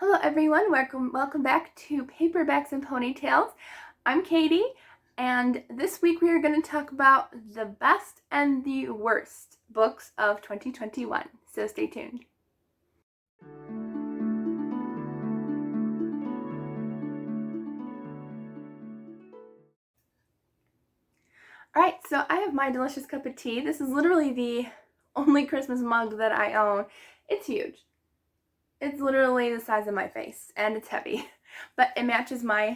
Hello everyone, welcome back to Paperbacks and Ponytails. I'm Katie, and this week we are going to talk about the best and the worst books of 2021, so stay tuned. Alright, so I have my delicious cup of tea. This is literally the only Christmas mug that I own. It's huge. It's literally the size of my face, and it's heavy, but it matches my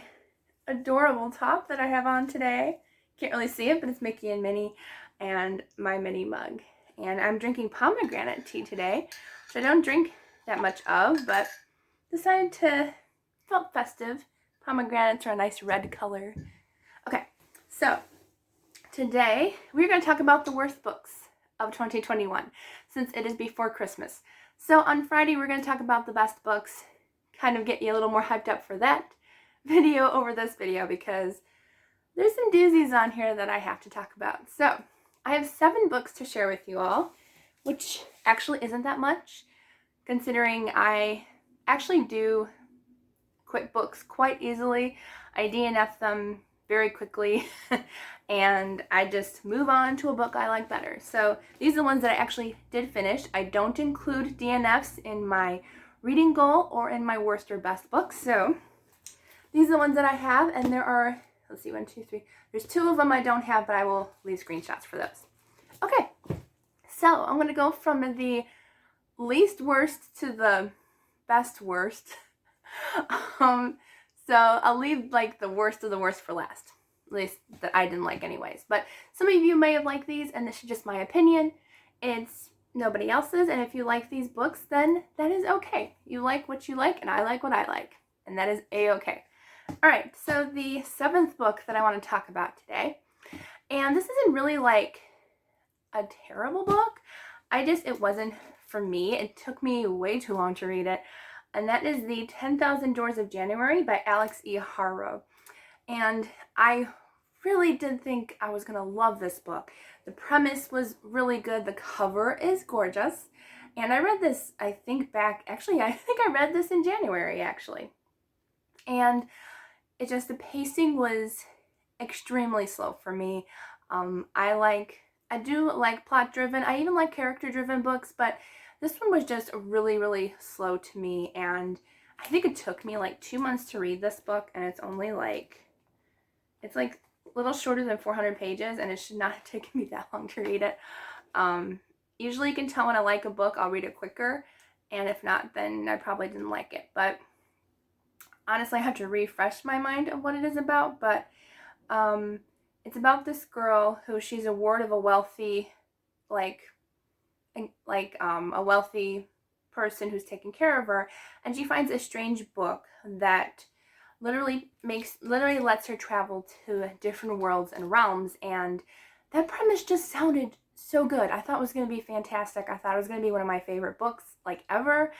adorable top that I have on today. Can't really see it, but it's Mickey and Minnie and my mini mug. And I'm drinking pomegranate tea today, which I don't drink that much of, but decided to, felt festive. Pomegranates are a nice red color. Okay, so today we're going to talk about the worst books of 2021, since it is before Christmas. So on Friday, we're going to talk about the best books, kind of get you a little more hyped up for that video over this video, because there's some doozies on here that I have to talk about. So I have 7 books to share with you all, which actually isn't that much, considering I actually do quit books quite easily. I DNF them very quickly and I just move on to a book I like better. So these are the ones that I actually did finish. I don't include DNFs in my reading goal or in my worst or best books. So these are the ones that I have, and there are, let's see, 1, 2, 3. There's 2 of them I don't have, but I will leave screenshots for those. Okay, so I'm going to go from the least worst to the best worst. So I'll leave like the worst of the worst for last, at least that I didn't like anyways. But some of you may have liked these, and this is just my opinion. It's nobody else's, and if you like these books, then that is okay. You like what you like, and I like what I like, and that is a-okay. Alright, so the 7th book that I want to talk about today, and this isn't really like a terrible book, it wasn't for me. It took me way too long to read it, and that is the 10,000 Doors of January by Iahara. And I really did think I was going to love this book. The premise was really good, the cover is gorgeous, and I read this, I think I read this in January, actually. And the pacing was extremely slow for me. I do like plot-driven, I even like character-driven books, but this one was just really, really slow to me, and I think it took me like 2 months to read this book, and it's only like, it's like a little shorter than 400 pages, and it should not have taken me that long to read it. Usually you can tell when I like a book, I'll read it quicker, and if not, then I probably didn't like it, but honestly, I have to refresh my mind of what it is about, but it's about this girl who, she's a ward of a wealthy, a wealthy person who's taking care of her, and she finds a strange book that literally lets her travel to different worlds and realms, and that premise just sounded so good. I thought it was going to be fantastic. I thought it was going to be one of my favorite books, like, ever,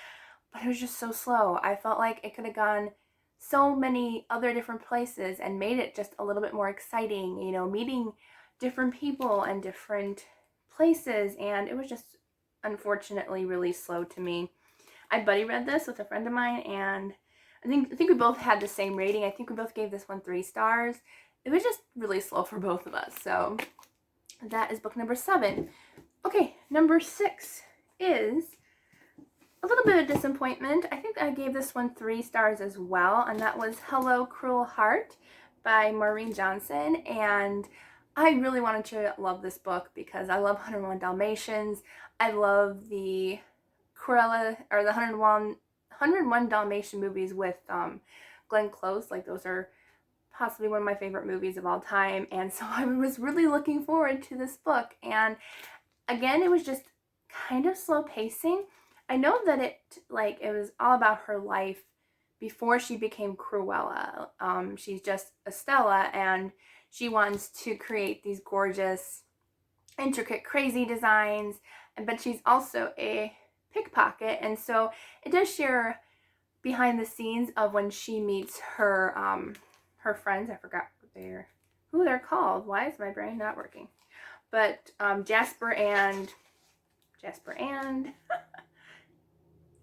but it was just so slow. I felt like it could have gone so many other different places and made it just a little bit more exciting, you know, meeting different people and different places, and it was just unfortunately really slow to me. I buddy read this with a friend of mine, and I think we both had the same rating. I think we both gave this one 3 stars. It was just really slow for both of us. So that is book number 7. Okay, number 6 is a little bit of disappointment. I think I gave this one 3 stars as well, and that was Hello, Cruel Heart by Maureen Johnson. And I really wanted to love this book because I love 101 Dalmatians. I love the Cruella, or the 101 Dalmatian movies with Glenn Close. Like, those are possibly one of my favorite movies of all time, and so I was really looking forward to this book. And again, it was just kind of slow pacing. I know that it was all about her life before she became Cruella. She's just Estella, and she wants to create these gorgeous, intricate, crazy designs, but she's also a pickpocket, and so it does share behind the scenes of when she meets her her friends. I forgot who they're called. Why is my brain not working? But Jasper and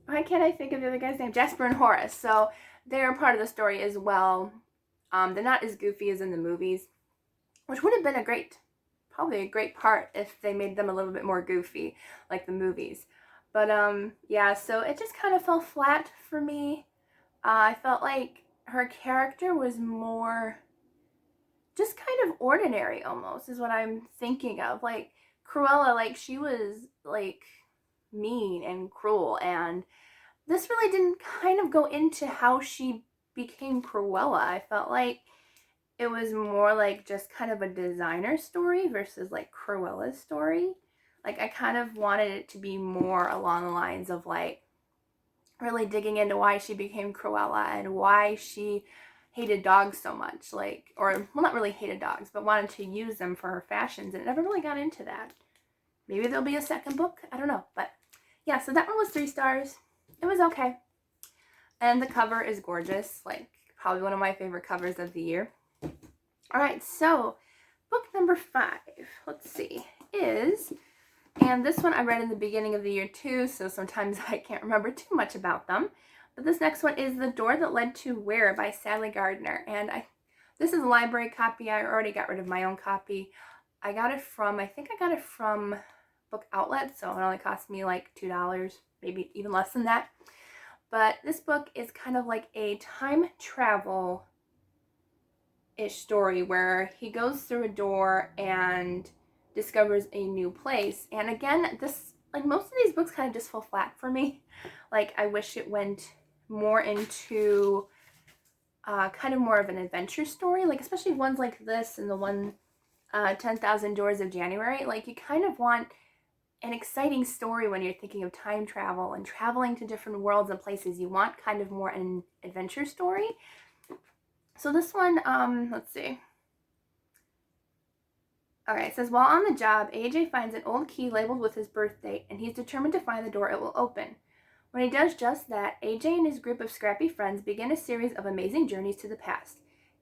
why can't I think of the other guy's name? Jasper and Horace. So they're part of the story as well. They're not as goofy as in the movies, which would have been probably a great part if they made them a little bit more goofy, like the movies. But yeah, so it just kind of fell flat for me. I felt like her character was more just kind of ordinary almost, is what I'm thinking of. Like Cruella, like she was like mean and cruel, and this really didn't kind of go into how she became Cruella. I felt like it was more like just kind of a designer story versus like Cruella's story. Like I kind of wanted it to be more along the lines of like really digging into why she became Cruella and why she hated dogs so much, like, or well, not really hated dogs, but wanted to use them for her fashions, and it never really got into that. Maybe there'll be a second book, I don't know. But yeah, so that one was 3 stars. It was okay. And the cover is gorgeous, like probably one of my favorite covers of the year. All right, so book number 5, let's see, is, and this one I read in the beginning of the year too, so sometimes I can't remember too much about them. But this next one is The Door That Led to Where by Sally Gardner. And this is a library copy. I already got rid of my own copy. I think I got it from Book Outlet, so it only cost me like $2, maybe even less than that. But this book is kind of like a time travel ish story where he goes through a door and discovers a new place. And again, this, like most of these books kind of just fall flat for me. Like I wish it went more into kind of more of an adventure story, like especially ones like this and the one 10,000 Doors of January. Like you kind of want an exciting story when you're thinking of time travel and traveling to different worlds and places. You want kind of more an adventure story. So this one, let's see. Okay, it says, while on the job, AJ finds an old key labeled with his birth date, and he's determined to find the door it will open. When he does just that, AJ and his group of scrappy friends begin a series of amazing journeys to the past,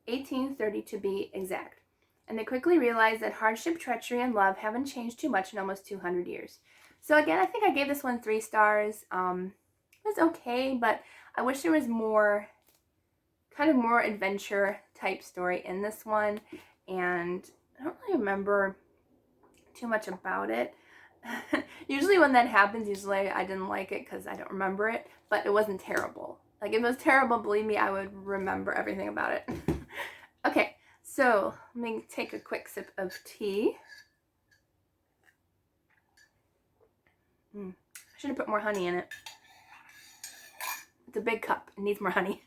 1830 to be exact. And they quickly realize that hardship, treachery, and love haven't changed too much in almost 200 years. So again, I think I gave this one 3 stars. It was okay, but I wish there was more, kind of more adventure type story in this one. And I don't really remember too much about it. Usually when that happens, I didn't like it because I don't remember it, but it wasn't terrible. Like if it was terrible, believe me, I would remember everything about it. Okay, so let me take a quick sip of tea. I should have put more honey in it. It's a big cup. It needs more honey.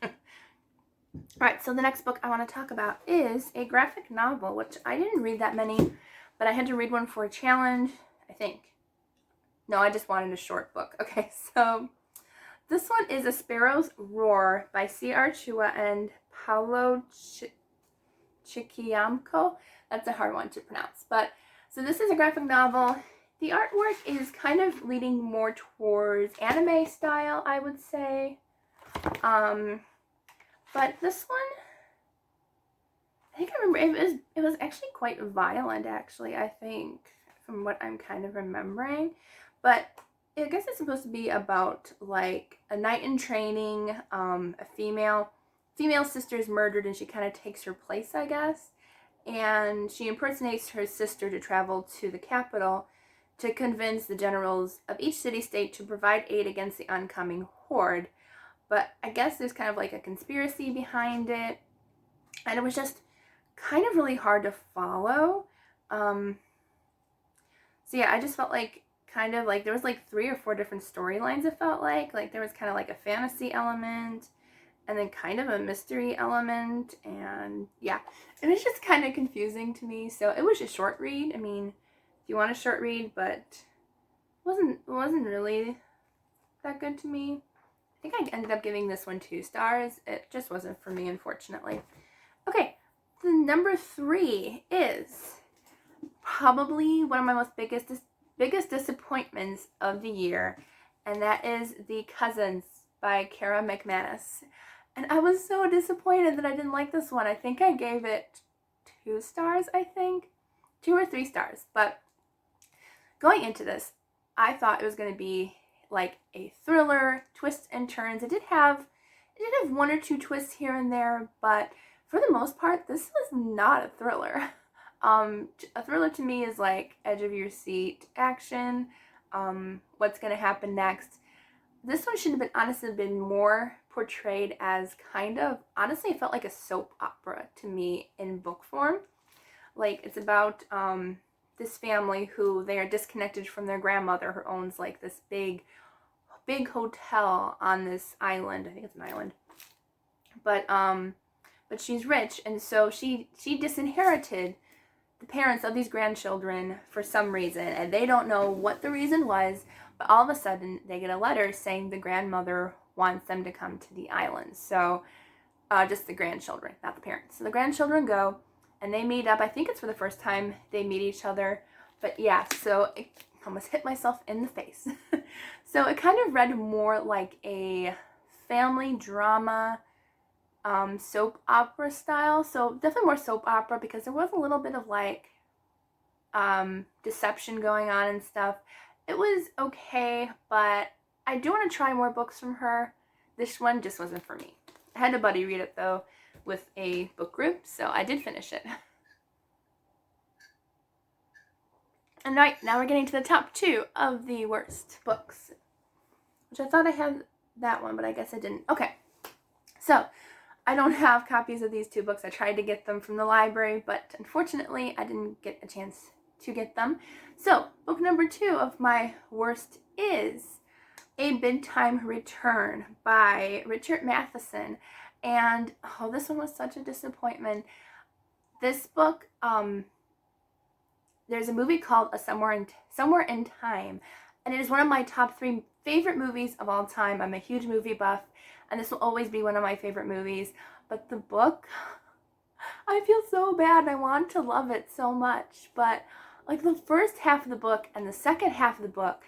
Alright, so the next book I want to talk about is a graphic novel, which I didn't read that many, but I had to read one for a challenge, I think. No, I just wanted a short book. Okay, so this one is A Sparrow's Roar by C.R. Chua and Paolo Chiquiamco. That's a hard one to pronounce. But so this is a graphic novel. The artwork is kind of leaning more towards anime style, I would say. But this one, I think I remember it was actually quite violent, actually, I think, from what I'm kind of remembering. But I guess it's supposed to be about like a knight in training, a female sister is murdered and she kind of takes her place, I guess. And she impersonates her sister to travel to the capital to convince the generals of each city-state to provide aid against the oncoming horde. But I guess there's kind of like a conspiracy behind it. And it was just kind of really hard to follow. So yeah, I just felt like kind of like there was like 3 or 4 different storylines, it felt like. Like there was kind of like a fantasy element and then kind of a mystery element. And yeah, it was just kind of confusing to me. So it was a short read. I mean, if you want a short read, but it wasn't really that good to me. I think I ended up giving this one 2 stars. It just wasn't for me, unfortunately. Okay, the number 3 is probably one of my most biggest disappointments of the year, and that is The Cousins by Kara Mcmanus. And I was so disappointed that I didn't like this one. I think I gave it 2 stars, I think. 2 or 3 stars. But going into this, I thought it was going to be like a thriller, twists and turns. It did have one or two twists here and there, but for the most part, this was not a thriller. A thriller to me is like edge of your seat action, what's going to happen next. This one should have honestly been more portrayed as honestly, it felt like a soap opera to me in book form. Like, it's about this family who they are disconnected from their grandmother, who owns like this big hotel on this island. I think it's an island. But she's rich, and so she disinherited the parents of these grandchildren for some reason, and they don't know what the reason was, but all of a sudden they get a letter saying the grandmother wants them to come to the island. So just the grandchildren, not the parents. So the grandchildren go, and they meet up. I think it's for the first time they meet each other. But yeah, so it almost hit myself in the face. So it kind of read more like a family drama, soap opera style. So definitely more soap opera, because there was a little bit of like deception going on and stuff. It was okay, but I do want to try more books from her. This one just wasn't for me. I had a buddy read it though with a book group, so I did finish it. And right, now we're getting to the top 2 of the worst books, which I thought I had that one, but I guess I didn't. Okay, so I don't have copies of these 2 books. I tried to get them from the library, but unfortunately I didn't get a chance to get them. So book number 2 of my worst is A Bedtime Return by Richard Matheson. And this one was such a disappointment. This book, there's a movie called Somewhere in Time, and it is one of my top 3 favorite movies of all time. I'm a huge movie buff, and this will always be one of my favorite movies. But the book, I feel so bad, and I want to love it so much, but like the first half of the book and the second half of the book,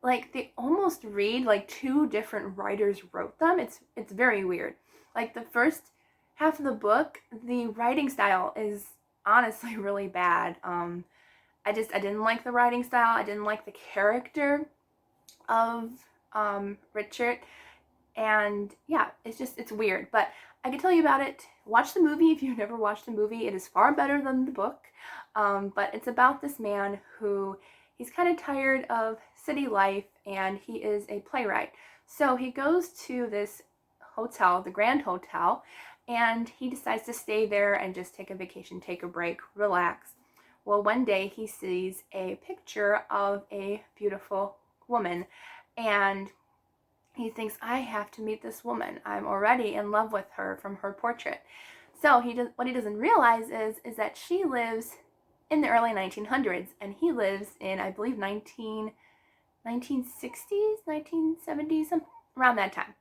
like they almost read like 2 different writers wrote them. It's very weird. Like the first half of the book, the writing style is honestly really bad. I didn't like the writing style. I didn't like the character of Richard. And yeah, it's weird. But I can tell you about it. Watch the movie if you've never watched the movie. It is far better than the book. But it's about this man who, he's kind of tired of city life, and he is a playwright. So he goes to this hotel, the Grand Hotel, and he decides to stay there and just take a vacation, take a break, relax. Well, one day he sees a picture of a beautiful woman, and he thinks, I have to meet this woman. I'm already in love with her from her portrait. So what he doesn't realize is that she lives in the early 1900s, and he lives in, I believe, 1960s, 1970s, around that time.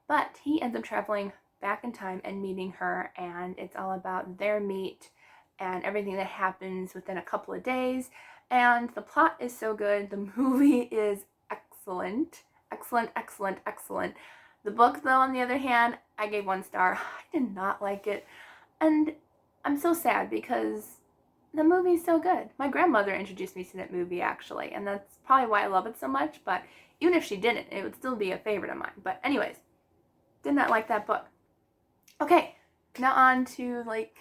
But he ends up traveling back in time and meeting her, and it's all about their meet and everything that happens within a couple of days. And the plot is so good. The movie is excellent. Excellent, excellent, excellent. The book, though, on the other hand, I gave 1 star. I did not like it. And I'm so sad because the movie's so good. My grandmother introduced me to that movie, actually, and that's probably why I love it so much. But even if she didn't, it would still be a favorite of mine. But anyways, did not like that book. Okay, now on to, like,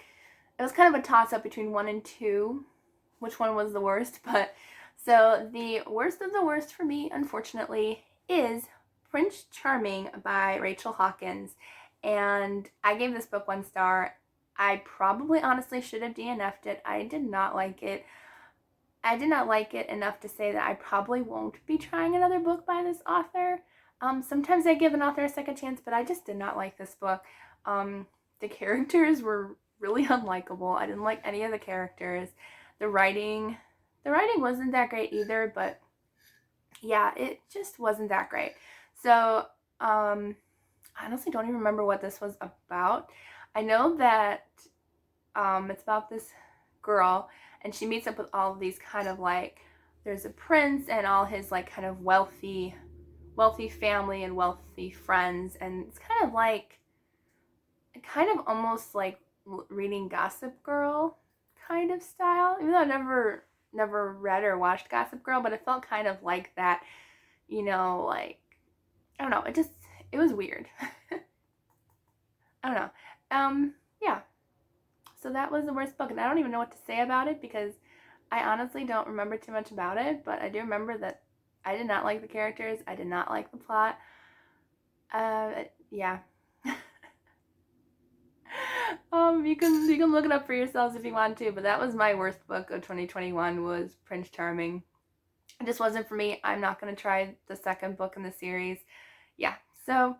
it was kind of a toss-up between 1 and 2, which one was the worst. But so the worst of the worst for me, unfortunately, is Prince Charming by Rachel Hawkins. And I gave this book 1 star. I probably honestly should have DNF'd it. I did not like it. I did not like it enough to say that I probably won't be trying another book by this author. Sometimes I give an author a second chance, but I just did not like this book. The characters were really unlikable. I didn't like any of the characters. The writing wasn't that great either, but yeah, it just wasn't that great. So, I honestly don't even remember what this was about. I know that it's about this girl, and she meets up with all of these kind of like, there's a prince and all his like kind of wealthy family and wealthy friends, and it's kind of almost like reading Gossip Girl kind of style, even though I never read or watched Gossip Girl, but it felt kind of like that you know, like, I don't know, it was weird. I don't know. Yeah. So that was the worst book, and I don't even know what to say about it because I honestly don't remember too much about it, but I do remember that I did not like the characters. I did not like the plot. Yeah. You can look it up for yourselves if you want to, but that was my worst book of 2021 was Prince Charming. It just wasn't for me. I'm not gonna try the second book in the series. Yeah. So,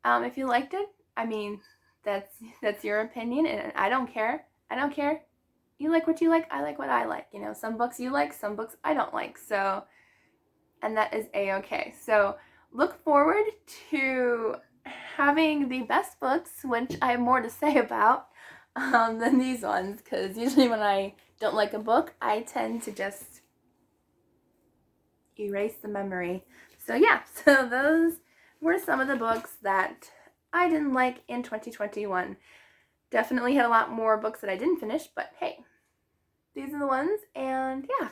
if you liked it, I mean, that's your opinion, and I don't care. I don't care. You like what you like. I like what I like. You know, some books you like, some books I don't like. So, and that is a-okay. So, look forward to having the best books, which I have more to say about than these ones, because usually when I don't like a book, I tend to just erase the memory. So yeah, so those were some of the books that I didn't like in 2021. Definitely had a lot more books that I didn't finish, but hey, these are the ones, and yeah.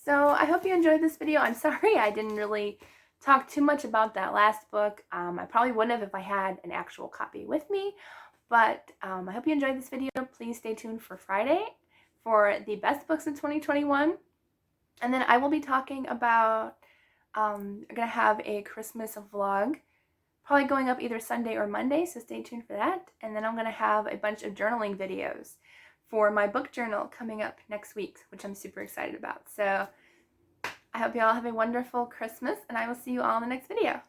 So I hope you enjoyed this video. I'm sorry I didn't really talk too much about that last book. I probably wouldn't have if I had an actual copy with me, but I hope you enjoyed this video. Please stay tuned for Friday for the best books in 2021. And then I will be talking about, I'm going to have a Christmas vlog, probably going up either Sunday or Monday, so stay tuned for that. And then I'm going to have a bunch of journaling videos for my book journal coming up next week, which I'm super excited about. So I hope you all have a wonderful Christmas, and I will see you all in the next video.